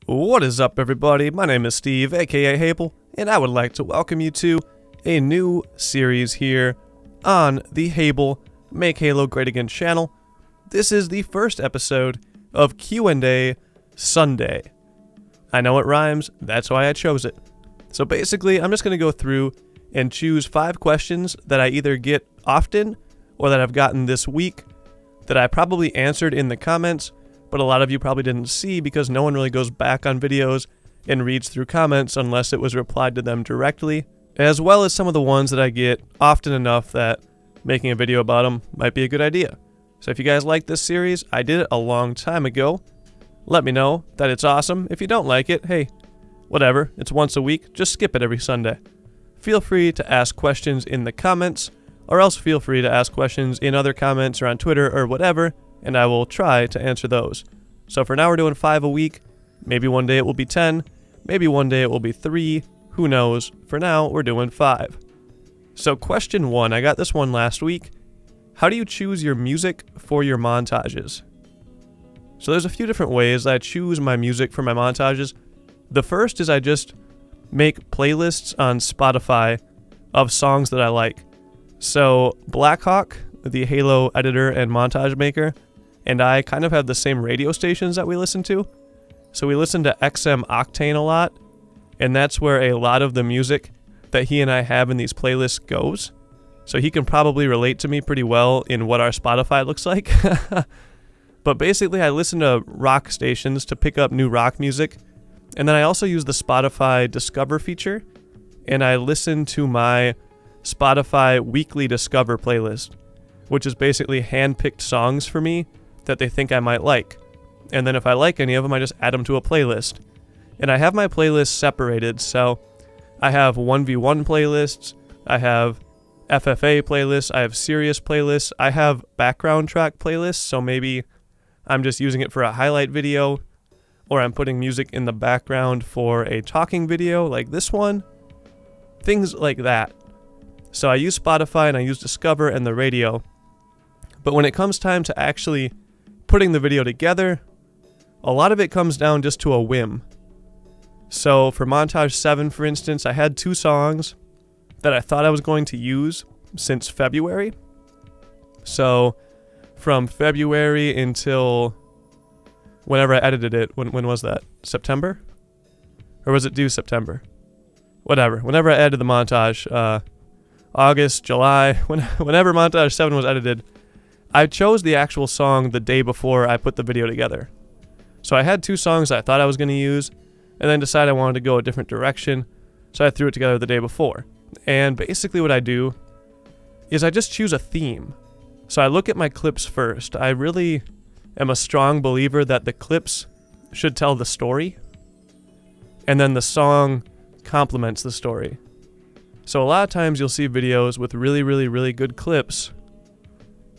What is up, everybody? My name is Steve, aka HAble, and I would like to welcome you to a new series here on the HAble Make Halo Great Again channel. This is the first episode of Q&A Sunday. I know it rhymes, that's why I chose it. So basically, I'm just going to go through and choose 5 questions that I either get often or that I've gotten this week that I probably answered in the comments, but a lot of you probably didn't see because no one really goes back on videos and reads through comments unless it was replied to them directly, as well as some of the ones that I get often enough that making a video about them might be a good idea. So if you guys like this series, I did it a long time ago. Let me know that it's awesome. If you don't like it, hey, whatever, it's once a week, just skip it every Sunday. Feel free to ask questions in the comments, or else feel free to ask questions in other comments or on Twitter or whatever, and I will try to answer those. So for now we're doing 5 a week. Maybe one day it will be 10. Maybe one day it will be 3. Who knows? For now we're doing 5. So question 1, I got this one last week. How do you choose your music for your montages? So there's a few different ways I choose my music for my montages. The first is I just make playlists on Spotify of songs that I like. So Blackhawk, the Halo editor and montage maker, and I kind of have the same radio stations that we listen to. So we listen to XM Octane a lot, and that's where a lot of the music that he and I have in these playlists goes. So he can probably relate to me pretty well in what our Spotify looks like. But basically I listen to rock stations to pick up new rock music, and then I also use the Spotify Discover feature, and I listen to my Spotify Weekly Discover playlist, which is basically hand-picked songs for me that they think I might like. And then if I like any of them, I just add them to a playlist. And I have my playlists separated, so I have 1v1 playlists, I have FFA playlists, I have serious playlists, I have background track playlists, so maybe I'm just using it for a highlight video, or I'm putting music in the background for a talking video like this one. Things like that. So I use Spotify and I use Discover and the radio. But when it comes time to actually putting the video together, a lot of it comes down just to a whim. So for montage 7, for instance, I had 2 songs that I thought I was going to use since February. So from February until whenever I edited it, when was that? September? Or was it due September? Whatever. Whenever I edited the montage, August, July, whenever montage 7 was edited, I chose the actual song the day before I put the video together. So I had 2 songs I thought I was going to use, and then decided I wanted to go a different direction, so I threw it together the day before. And basically what I do is I just choose a theme. So I look at my clips first. I really am a strong believer that the clips should tell the story, and then the song complements the story. So a lot of times you'll see videos with really good clips,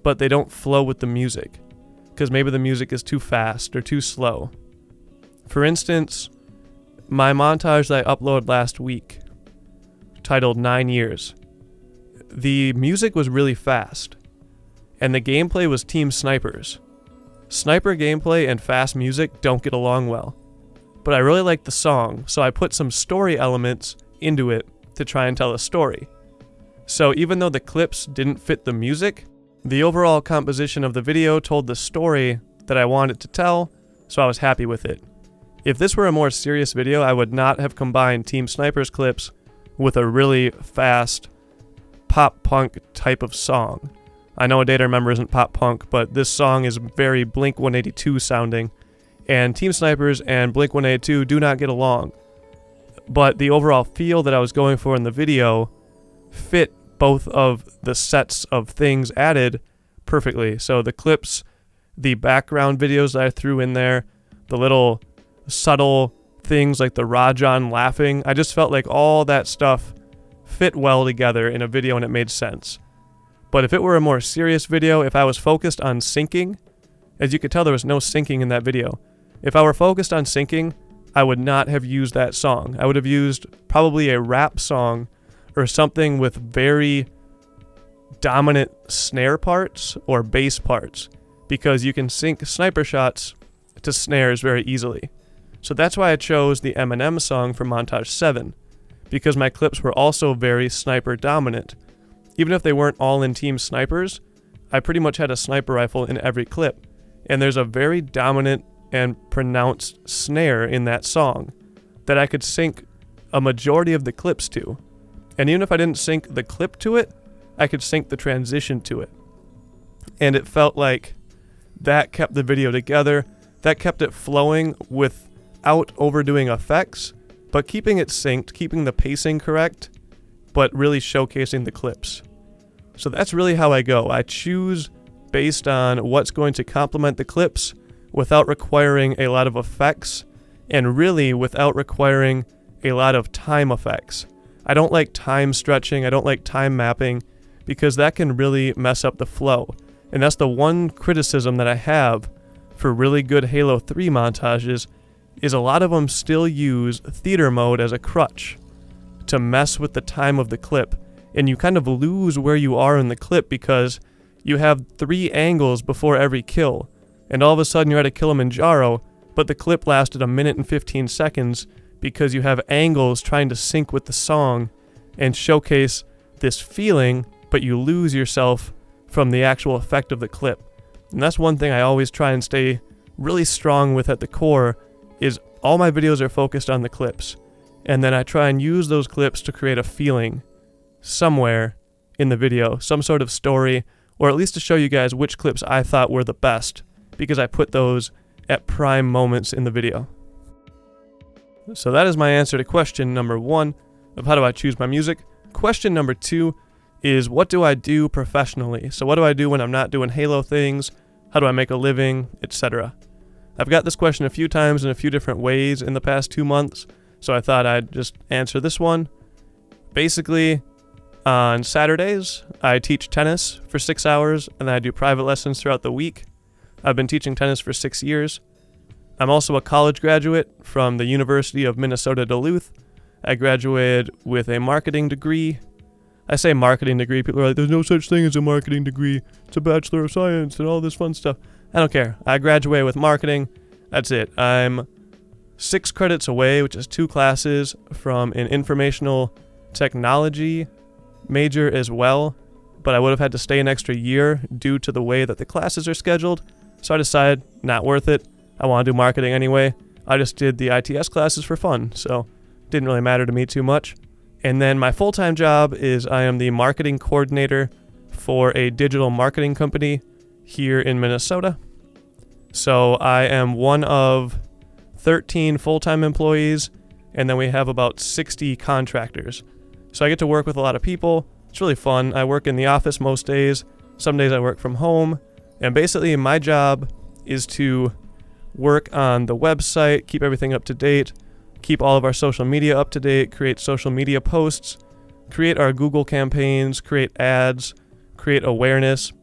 but they don't flow with the music, because maybe the music is too fast or too slow. For instance, my montage that I uploaded last week, titled 9 Years, the music was really fast, and the gameplay was team snipers. Sniper gameplay and fast music don't get along well, but I really liked the song, so I put some story elements into it to try and tell a story. So even though the clips didn't fit the music, the overall composition of the video told the story that I wanted to tell, so I was happy with it. If this were a more serious video, I would not have combined Team Sniper's clips with a really fast pop punk type of song. I know A Day to Remember isn't pop punk, but this song is very Blink-182 sounding, and Team Snipers and Blink-182 do not get along. But the overall feel that I was going for in the video fit both of the sets of things added perfectly. So the clips, the background videos that I threw in there, the little subtle things like the Rajan laughing, I just felt like all that stuff fit well together in a video and it made sense. But if it were a more serious video, if I was focused on syncing, as you could tell there was no syncing in that video. If I were focused on syncing, I would not have used that song. I would have used probably a rap song or something with very dominant snare parts or bass parts, because you can sync sniper shots to snares very easily. So that's why I chose the Eminem song from Montage 7, because my clips were also very sniper dominant. Even if they weren't all in team snipers, I pretty much had a sniper rifle in every clip, and there's a very dominant and pronounced snare in that song that I could sync a majority of the clips to. And even if I didn't sync the clip to it, I could sync the transition to it. And it felt like that kept the video together, that kept it flowing without overdoing effects, but keeping it synced, keeping the pacing correct, but really showcasing the clips. So that's really how I go. I choose based on what's going to complement the clips without requiring a lot of effects, and really without requiring a lot of time effects. I don't like time stretching, I don't like time mapping, because that can really mess up the flow. And that's the one criticism that I have for really good Halo 3 montages, is a lot of them still use theater mode as a crutch to mess with the time of the clip. And you kind of lose where you are in the clip because you have 3 angles before every kill. And all of a sudden you're at a Kilimanjaro, but the clip lasted 1 minute and 15 seconds because you have angles trying to sync with the song and showcase this feeling, but you lose yourself from the actual effect of the clip. And that's one thing I always try and stay really strong with at the core, is all my videos are focused on the clips. And then I try and use those clips to create a feeling somewhere in the video, some sort of story, or at least to show you guys which clips I thought were the best, because I put those at prime moments in the video. So that is my answer to question number 1 of how do I choose my music. Question number 2 is, what do I do professionally? So what do I do when I'm not doing Halo things? How do I make a living, etc.? I've got this question a few times in a few different ways in the past 2 months, so I thought I'd just answer this one. Basically, on Saturdays, I teach tennis for 6 hours, and then I do private lessons throughout the week. I've been teaching tennis for 6 years. I'm also a college graduate from the University of Minnesota Duluth. I graduated with a marketing degree. I say marketing degree, people are like, there's no such thing as a marketing degree. It's a Bachelor of Science and all this fun stuff. I don't care. I graduated with marketing. That's it. I'm 6 credits away, which is 2 classes, from an informational technology major as well, but I would have had to stay an extra year due to the way that the classes are scheduled. So I decided, not worth it. I want to do marketing anyway. I just did the ITS classes for fun, so it didn't really matter to me too much. And then my full-time job is I am the marketing coordinator for a digital marketing company here in Minnesota. So I am one of 13 full-time employees, and then we have about 60 contractors. So I get to work with a lot of people. It's really fun. I work in the office most days. Some days I work from home. And basically my job is to work on the website, keep everything up to date, keep all of our social media up to date, create social media posts, create our Google campaigns, create ads, create awareness.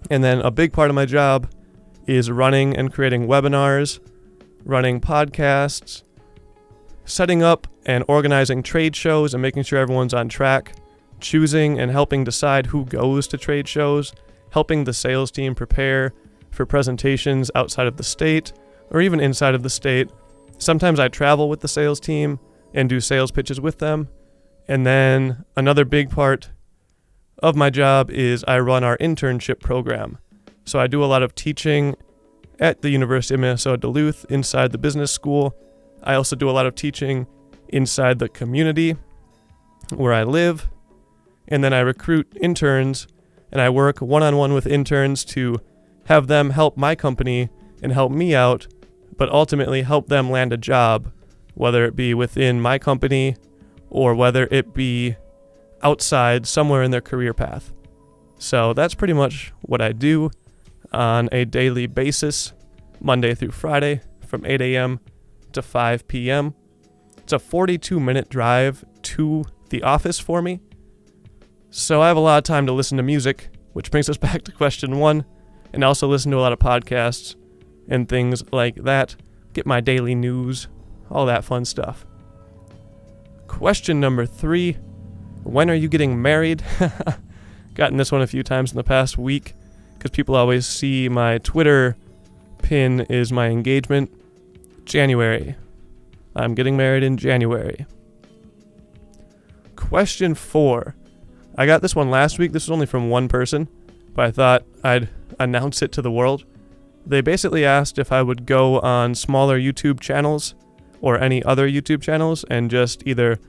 And then a big part of my job is running and creating webinars, running podcasts, setting up and organizing trade shows and making sure everyone's on track, choosing and helping decide who goes to trade shows, helping the sales team prepare for presentations outside of the state or even inside of the state. Sometimes I travel with the sales team and do sales pitches with them. And then another big part of my job is I run our internship program. So I do a lot of teaching at the University of Minnesota Duluth inside the business school. I also do a lot of teaching inside the community where I live. And then I recruit interns and I work one-on-one with interns to have them help my company and help me out, but ultimately help them land a job, whether it be within my company or whether it be outside somewhere in their career path. So that's pretty much what I do on a daily basis, Monday through Friday from 8 a.m. to 5 p.m. It's a 42-minute drive to the office for me. So I have a lot of time to listen to music, which brings us back to question 1, and also listen to a lot of podcasts and things like that. Get my daily news, all that fun stuff. Question number 3, when are you getting married? Gotten this one a few times in the past week because people always see my Twitter pin is my engagement January. I'm getting married in January. Question 4. I got this one last week. This was only from one person, but I thought I'd announce it to the world. They basically asked if I would go on smaller YouTube channels or any other YouTube channels and just either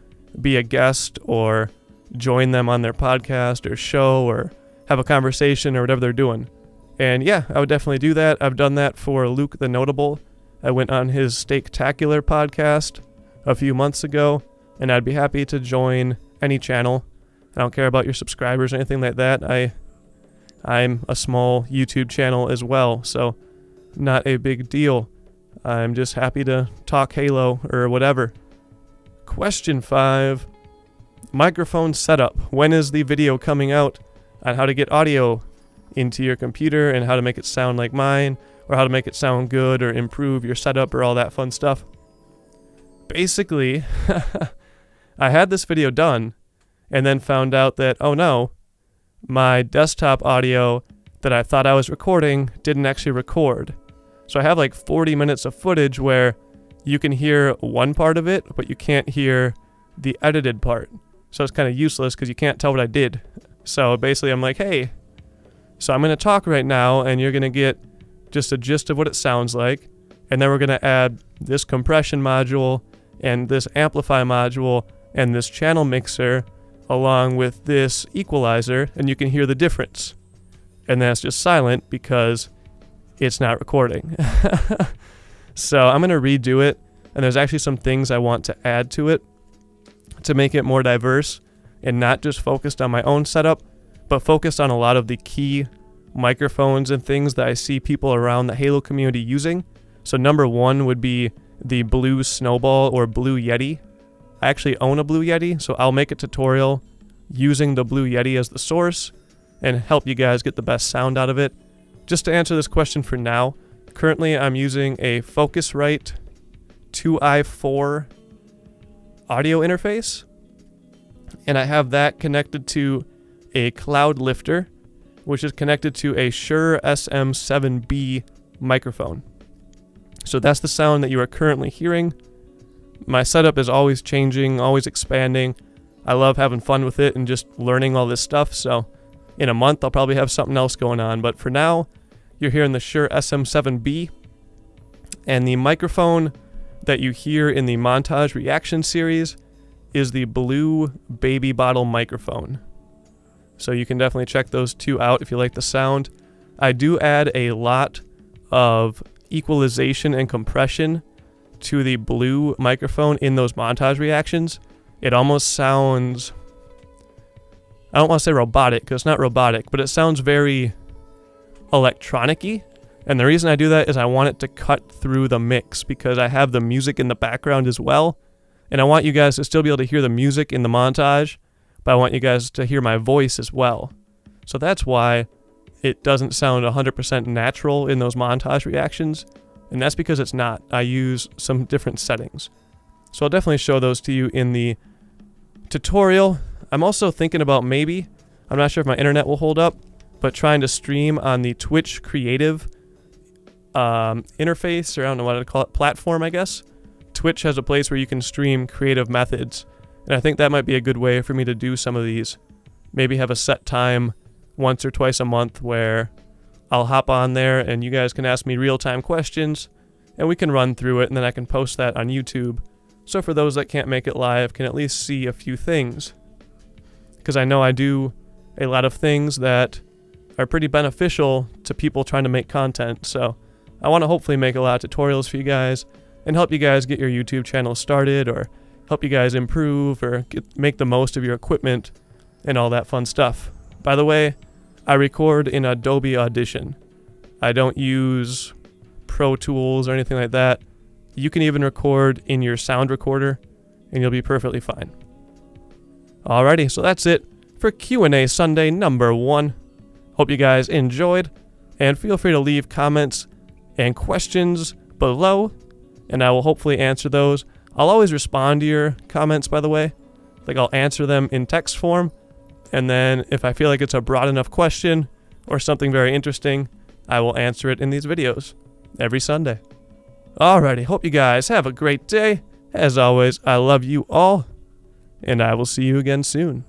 be a guest or join them on their podcast or show or have a conversation or whatever they're doing. And yeah, I would definitely do that. I've done that for Luke the Notable. I went on his Steaktacular podcast a few months ago, and I'd be happy to join any channel. I don't care about your subscribers or anything like that. I'm a small YouTube channel as well, so not a big deal. I'm just happy to talk Halo or whatever. Question 5. Microphone setup. When is the video coming out on how to get audio into your computer and how to make it sound like mine, or how to make it sound good or improve your setup or all that fun stuff? Basically, I had this video done and then found out that, oh no, my desktop audio that I thought I was recording didn't actually record. So I have like 40 minutes of footage where you can hear one part of it, but you can't hear the edited part. So it's kind of useless because you can't tell what I did. So basically I'm like, hey, so I'm going to talk right now and you're going to get just a gist of what it sounds like. And then we're going to add this compression module and this amplify module and this channel mixer along with this equalizer, and you can hear the difference. And that's just silent because it's not recording. So I'm going to redo it, and there's actually some things I want to add to it to make it more diverse and not just focused on my own setup, but focused on a lot of the key microphones and things that I see people around the Halo community using. So number 1 would be the Blue Snowball or Blue Yeti. I actually own a Blue Yeti, so I'll make a tutorial using the Blue Yeti as the source and help you guys get the best sound out of it. Just to answer this question for now, currently I'm using a Focusrite 2i4 audio interface, and I have that connected to a cloud lifter, which is connected to a Shure SM7B microphone. So that's the sound that you are currently hearing. My setup is always changing, always expanding. I love having fun with it and just learning all this stuff. So in a month, I'll probably have something else going on. But for now, you're hearing the Shure SM7B. And the microphone that you hear in the Montage Reaction series is the Blue Baby Bottle microphone. So you can definitely check those two out if you like the sound. I do add a lot of equalization and compression to the Blue microphone in those montage reactions. It almost sounds, I don't want to say robotic because it's not robotic, but it sounds very electronic-y. And the reason I do that is I want it to cut through the mix because I have the music in the background as well. And I want you guys to still be able to hear the music in the montage, but I want you guys to hear my voice as well. So that's why it doesn't sound 100% natural in those montage reactions. And that's because it's not. I use some different settings. So I'll definitely show those to you in the tutorial. I'm also thinking about maybe, I'm not sure if my internet will hold up, but trying to stream on the Twitch Creative interface, or I don't know what to call it, platform, I guess. Twitch has a place where you can stream creative methods. And I think that might be a good way for me to do some of these. Maybe have a set time once or twice a month where I'll hop on there and you guys can ask me real-time questions and we can run through it, and then I can post that on YouTube. So for those that can't make it live, can at least see a few things. Because I know I do a lot of things that are pretty beneficial to people trying to make content. So I want to hopefully make a lot of tutorials for you guys and help you guys get your YouTube channel started, or help you guys improve or make the most of your equipment and all that fun stuff. By the way, I record in Adobe Audition. I don't use Pro Tools or anything like that. You can even record in your sound recorder and you'll be perfectly fine. Alrighty, so that's it for Q&A Sunday number 1. Hope you guys enjoyed, and feel free to leave comments and questions below, and I will hopefully answer those. I'll always respond to your comments, by the way. Like, I'll answer them in text form, and then if I feel like it's a broad enough question or something very interesting, I will answer it in these videos every Sunday. Alrighty, hope you guys have a great day. As always, I love you all, and I will see you again soon.